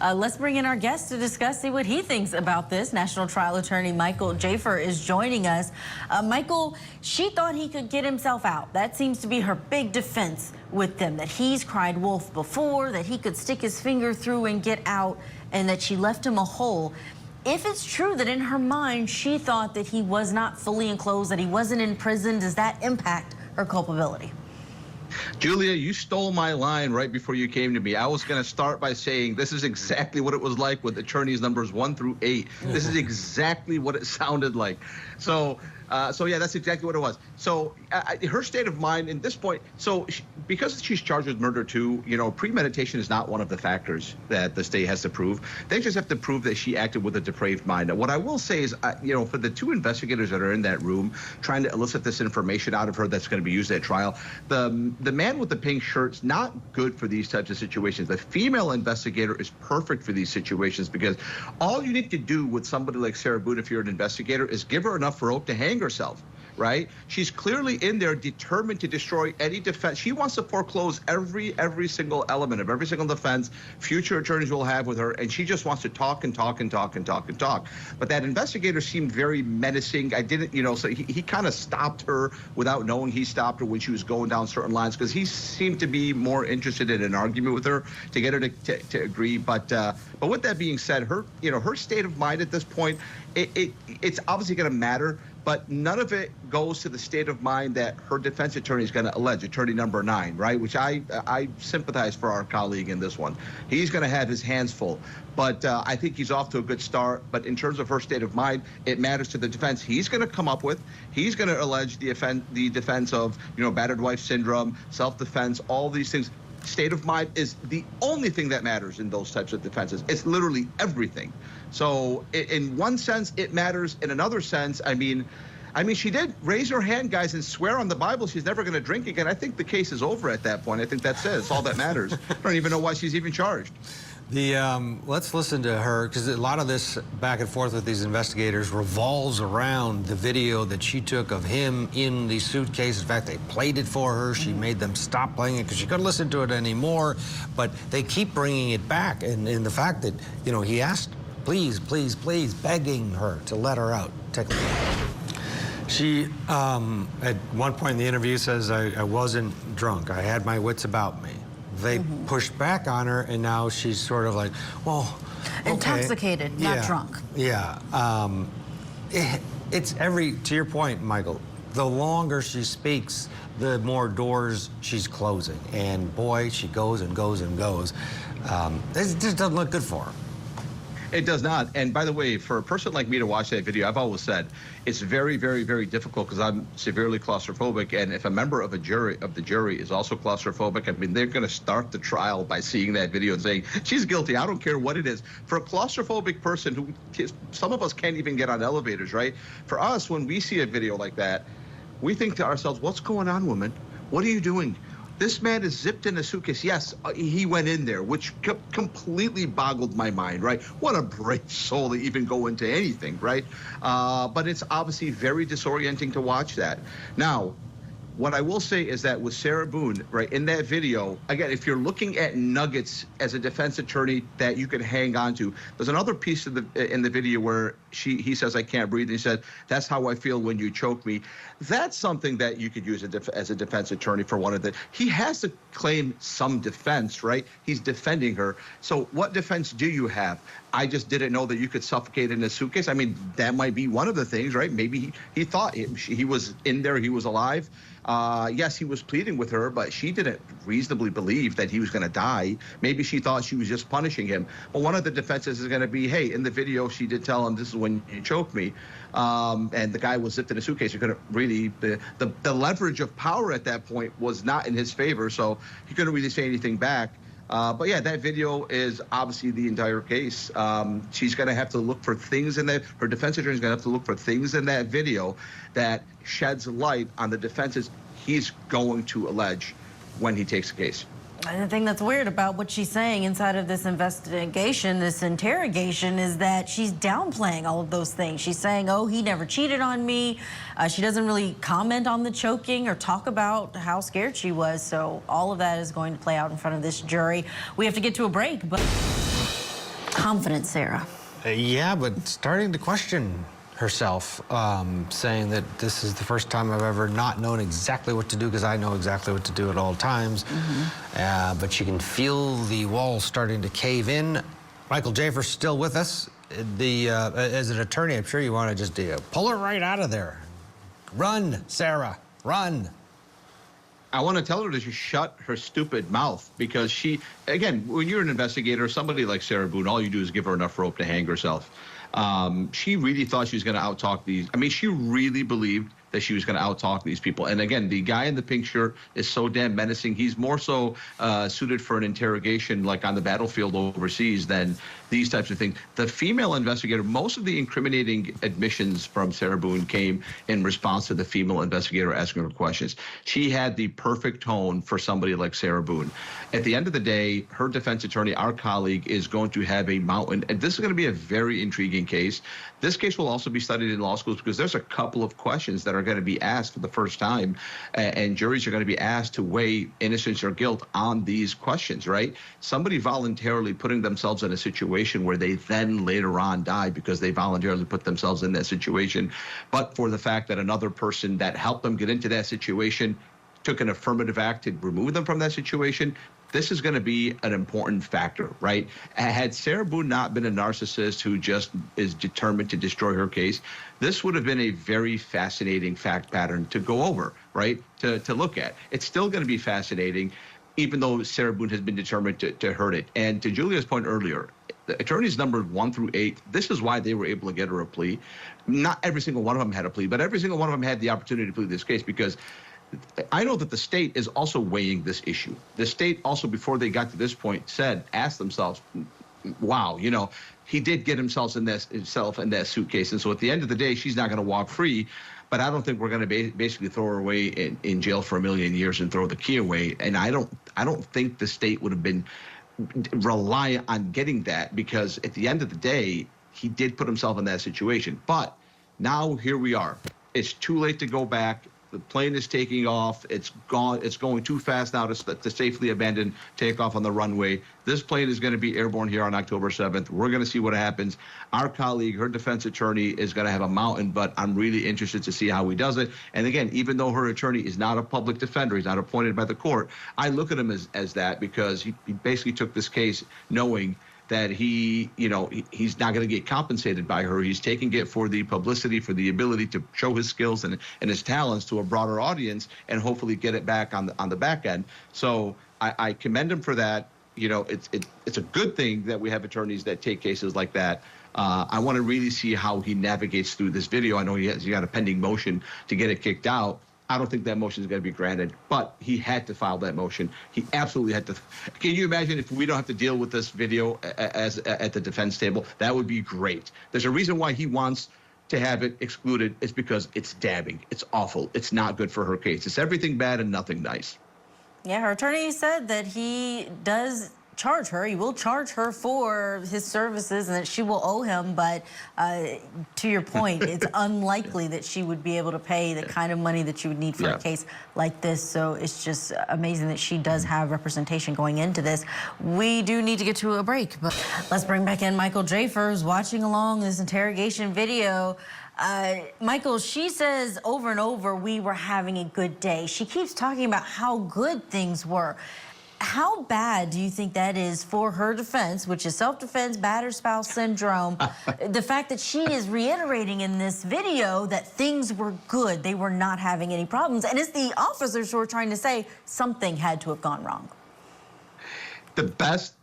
Let's bring in our guest to discuss, see what he thinks about this. National Trial Attorney Mike Jaafar is joining us. Michael, she thought he could get himself out. That seems to be her big defense with them, that he's cried wolf before, that he could stick his finger through and get out, and that she left him a hole. If it's true that in her mind she thought that he was not fully enclosed, that he wasn't in prison, does that impact her culpability? Julia, you stole my line right before you came to me. I was going to start by saying this is exactly what it was like with attorneys numbers 1 through 8. This is exactly what it sounded like. So yeah, that's exactly what it was. So her state of mind at this point, because she's charged with murder too, you know, premeditation is not one of the factors that the state has to prove. They just have to prove that she acted with a depraved mind. Now, what I will say is, you know, for the 2 investigators that are in that room trying to elicit this information out of her that's going to be used at trial, the man with the pink shirt's not good for these types of situations. The female investigator is perfect for these situations because all you need to do with somebody like Sarah Boone, if you're an investigator, is give her enough rope to hang herself, right? She's clearly in there determined to destroy any defense. She wants to foreclose every single element of every single defense future attorneys will have with her, and she just wants to talk and talk and talk and talk and talk. But that investigator seemed very menacing. I didn't, you know, so he kind of stopped her without knowing he stopped her when she was going down certain lines, because he seemed to be more interested in an argument with her to get her to agree. But with that being said, her, you know, her state of mind at this point, it's obviously going to matter, but none of it goes to the state of mind that her defense attorney is going to allege, attorney number 9, right? Which I sympathize for our colleague in this one. He's going to have his hands full, but I think he's off to a good start. But in terms of her state of mind, it matters to the defense. He's going to come up with, he's going to allege the defense of, you know, battered wife syndrome, self-defense, all these things. State of mind is the only thing that matters in those types of defenses. It's literally everything. So in one sense, it matters. In another sense, I mean, she did raise her hand, guys, and swear on the Bible she's never going to drink again. I think the case is over at that point. I think that's it. It's all that matters. I don't even know why she's even charged. Let's listen to her, because a lot of this back and forth with these investigators revolves around the video that she took of him in the suitcase. In fact, they played it for her. She made them stop playing it because she couldn't listen to it anymore. But they keep bringing it back, and the fact that, you know, he asked, please, please, please, begging her to let her out. Take a look. She, at one point in the interview, says, I wasn't drunk. I had my wits about me. They pushed back on her, and now she's sort of like, well, okay. Intoxicated, not drunk. Yeah. It's to your point, Michael, the longer she speaks, the more doors she's closing. And boy, she goes and goes and goes. This just doesn't look good for her. It does not. And by the way, for a person like me to watch that video, I've always said it's very, very, very difficult because I'm severely claustrophobic. And if a member of the jury is also claustrophobic, I mean, they're going to start the trial by seeing that video and saying, she's guilty. I don't care what it is. For a claustrophobic person who, some of us can't even get on elevators, right? For us, when we see a video like that, we think to ourselves, what's going on, woman? What are you doing? This man is zipped in a suitcase. Yes, he went in there, which completely boggled my mind, right? What a brave soul to even go into anything, right? But it's obviously very disorienting to watch that. Now, what I will say is that with Sarah Boone, right, in that video, again, if you're looking at nuggets as a defense attorney that you can hang on to, there's another piece of in the video where he says, I can't breathe. And he said, that's how I feel when you choke me. That's something that you could use as a defense attorney for one of the, he has to claim some defense, right? He's defending her. So what defense do you have? I just didn't know that you could suffocate in a suitcase. I mean, that might be one of the things, right? Maybe he thought he was in there, he was alive. Yes, he was pleading with her, but she didn't reasonably believe that he was going to die. Maybe she thought she was just punishing him. But one of the defenses is going to be, hey, in the video, she did tell him, this is when you choked me. And the guy was zipped in a suitcase. You couldn't really, the leverage of power at that point was not in his favor, so he couldn't really say anything back. But yeah, that video is obviously the entire case. She's going to have to look for things in that, her defense attorney is going to have to look for things in that video that sheds light on the defenses he's going to allege when he takes the case. And the thing that's weird about what she's saying inside of this investigation, this interrogation, is that she's downplaying all of those things. She's saying, oh, he never cheated on me. She doesn't really comment on the choking or talk about how scared she was. So all of that is going to play out in front of this jury. We have to get to a break, but confident, Sarah. Yeah, but starting to question herself, saying that this is the first time I've ever not known exactly what to do because I know exactly what to do at all times. But she can feel the walls starting to cave in. Michael Jaafar still with us. As an attorney, I'm sure you want to just pull her right out of there. Run, Sarah, run. I want to tell her to just shut her stupid mouth, because she, again, when you're an investigator, somebody like Sarah Boone, all you do is give her enough rope to hang herself. She really thought she was going to outtalk these. I mean, she really believed that she was going to outtalk these people. And again, the guy in the pink shirt is so damn menacing. He's more so suited for an interrogation like on the battlefield overseas than these types of things. The female investigator, most of the incriminating admissions from Sarah Boone came in response to the female investigator asking her questions. She had the perfect tone for somebody like Sarah Boone. At the end of the day, her defense attorney, our colleague, is going to have a mountain. And this is going to be a very intriguing case. This case will also be studied in law schools because there's a couple of questions that are going to be asked for the first time, and juries are going to be asked to weigh innocence or guilt on these questions, right? Somebody voluntarily putting themselves in a situation where they then later on die because they voluntarily put themselves in that situation, but for the fact that another person that helped them get into that situation took an affirmative act to remove them from that situation. This is going to be an important factor, right? Had Sarah Boone not been a narcissist who just is determined to destroy her case, this would have been a very fascinating fact pattern to go over, right? To look at. It's still going to be fascinating, even though Sarah Boone has been determined to hurt it. And to Julia's point earlier, the attorneys numbered 1 through 8. This is why they were able to get her a plea. Not every single one of them had a plea, but every single one of them had the opportunity to plead this case, because I know that the state is also weighing this issue. The state also, before they got to this point, asked themselves, wow, you know, he did get himself in that suitcase. And so at the end of the day, she's not going to walk free. But I don't think we're going to basically throw her away in jail for 1,000,000 years and throw the key away. And I don't think the state would have been reliant on getting that, because at the end of the day, he did put himself in that situation. But now here we are. It's too late to go back. The plane is taking off. It's gone. It's going too fast now to safely abandon takeoff on the runway. This plane is going to be airborne here on October 7th. We're going to see what happens. Our colleague, her defense attorney, is going to have a mountain, but I'm really interested to see how he does it. And again, even though her attorney is not a public defender, he's not appointed by the court, I look at him as that, because he basically took this case knowing that he's not going to get compensated by her. He's taking it for the publicity, for the ability to show his skills and his talents to a broader audience, and hopefully get it back on the back end. So I commend him for that. You know, it's a good thing that we have attorneys that take cases like that. I want to really see how he navigates through this video. I know he got a pending motion to get it kicked out. I don't think that motion is going to be granted, but he had to file that motion. He absolutely had to. Can you imagine if we don't have to deal with this video at the defense table? That would be great. There's a reason why he wants to have it excluded. It's because it's damning. It's awful. It's not good for her case. It's everything bad and nothing nice. Yeah, her attorney said that he does charge her. He will charge her for his services and that she will owe him. But to your point, it's unlikely that she would be able to pay the kind of money that you would need for a case like this. So it's just amazing that she does have representation going into this. We do need to get to a break, but let's bring back in Michael Jaafar, who's watching along this interrogation video. Michael, she says over and over, we were having a good day. She keeps talking about how good things were. How bad do you think that is for her defense, which is self-defense, battered spouse syndrome? The fact that she is reiterating in this video that things were good, they were not having any problems, and it's the officers who are trying to say something had to have gone wrong. The best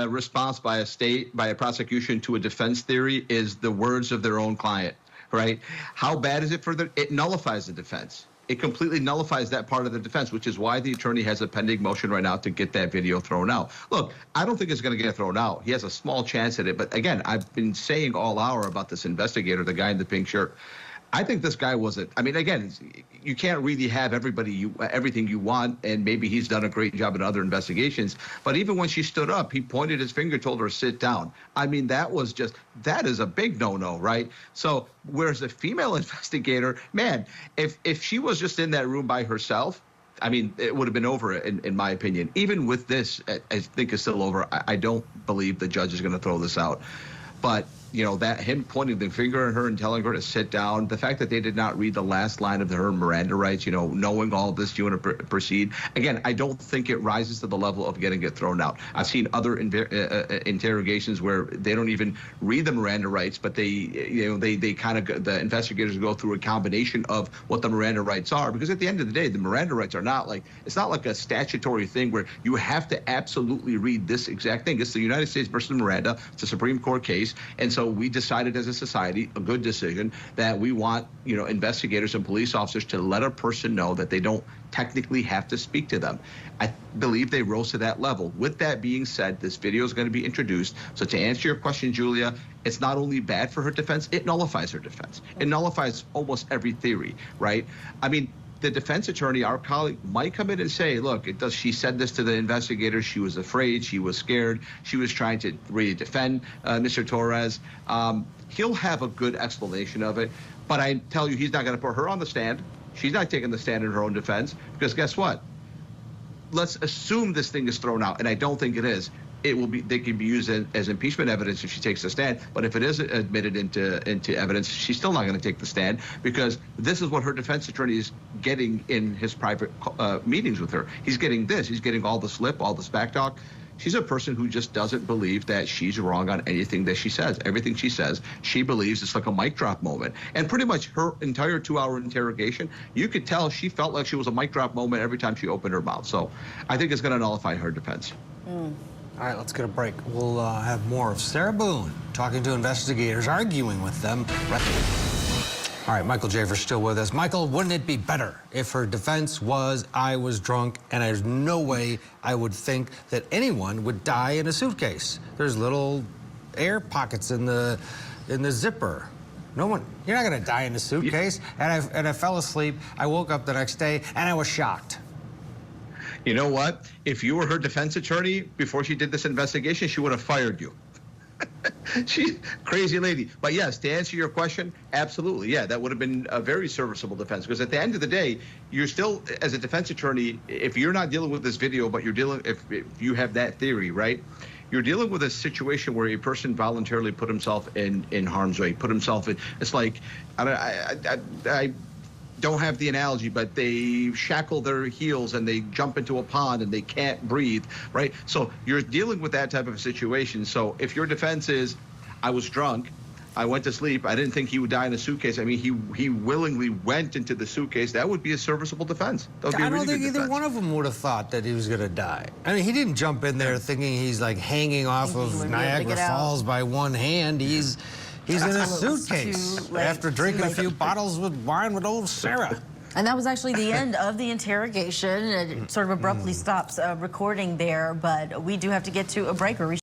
response by a prosecution to a defense theory is the words of their own client, right? How bad is it for them? It nullifies the defense. It completely nullifies that part of the defense, which is why the attorney has a pending motion right now to get that video thrown out. Look, I don't think it's going to get thrown out. He has a small chance at it. But again, I've been saying all hour about this investigator, the guy in the pink shirt. I think this guy wasn't. I mean, again, you can't really have everything you want, and maybe he's done a great job in other investigations. But even when she stood up, he pointed his finger, told her to sit down. I mean, that is a big no-no, right? So whereas a female investigator, man, if she was just in that room by herself, I mean, it would have been over, in my opinion. Even with this, I think it's still over. I don't believe the judge is going to throw this out. But, you know, that him pointing the finger at her and telling her to sit down, the fact that they did not read the last line of her Miranda rights, you know, knowing all this, do you want to proceed? Again, I don't think it rises to the level of getting it thrown out. I've seen other interrogations where they don't even read the Miranda rights, but they kind of, the investigators go through a combination of what the Miranda rights are. Because at the end of the day, the Miranda rights are not like, it's not like a statutory thing where you have to absolutely read this exact thing. It's the United States versus Miranda. It's a Supreme Court case. And so we decided as a society, a good decision, that we want, you know, investigators and police officers to let a person know that they don't technically have to speak to them. I believe they rose to that level. With that being said, this video is going to be introduced. So to answer your question, Julia, it's not only bad for her defense, it nullifies her defense. It nullifies almost every theory, right? I mean, the defense attorney, our colleague, might come in and say, look, she said this to the investigators. She was afraid. She was scared. She was trying to really defend Mr. Torres. He'll have a good explanation of it. But I tell you, he's not going to put her on the stand. She's not taking the stand in her own defense, because guess what? Let's assume this thing is thrown out, and I don't think it is. They can be used as impeachment evidence if she takes the stand. But if it is admitted into evidence, she's still not going to take the stand, because this is what her defense attorney is getting in his private meetings with her. He's getting this. He's getting all the slip, all this back talk. She's a person who just doesn't believe that she's wrong on anything that she says. Everything she says, she believes it's like a mic drop moment. And pretty much her entire 2-hour interrogation, you could tell she felt like she was a mic drop moment every time she opened her mouth. So I think it's going to nullify her defense. All right, let's get a break. We'll have more of Sarah Boone talking to investigators, arguing with them. All right, Michael Jaafar still with us. Michael, wouldn't it be better if her defense was, I was drunk, and there's no way I would think that anyone would die in a suitcase? There's little air pockets in the zipper. No one, you're not gonna die in a suitcase. And I fell asleep. I woke up the next day and I was shocked. You know what? If you were her defense attorney before she did this investigation, she would have fired you. She's crazy lady. But yes, to answer your question, absolutely. Yeah, that would have been a very serviceable defense, because at the end of the day, you're still, as a defense attorney, if you're not dealing with this video, but you're dealing, if you have that theory, right? You're dealing with a situation where a person voluntarily put himself in harm's way, put himself in, it's like, I don't have the analogy, but they shackle their heels and they jump into a pond and they can't breathe, right? So you're dealing with that type of a situation. So if your defense is, I was drunk, I went to sleep, I didn't think he would die in a suitcase. I mean, he willingly went into the suitcase. That would be a serviceable defense. That would be a really good defense. I don't think either one of them would have thought that he was going to die. I mean, he didn't jump in there thinking he's like hanging off of Niagara Falls by one hand. He's in a suitcase after drinking a few bottles with wine with old Sarah. And that was actually the end of the interrogation. It sort of abruptly stops recording there, but we do have to get to a break.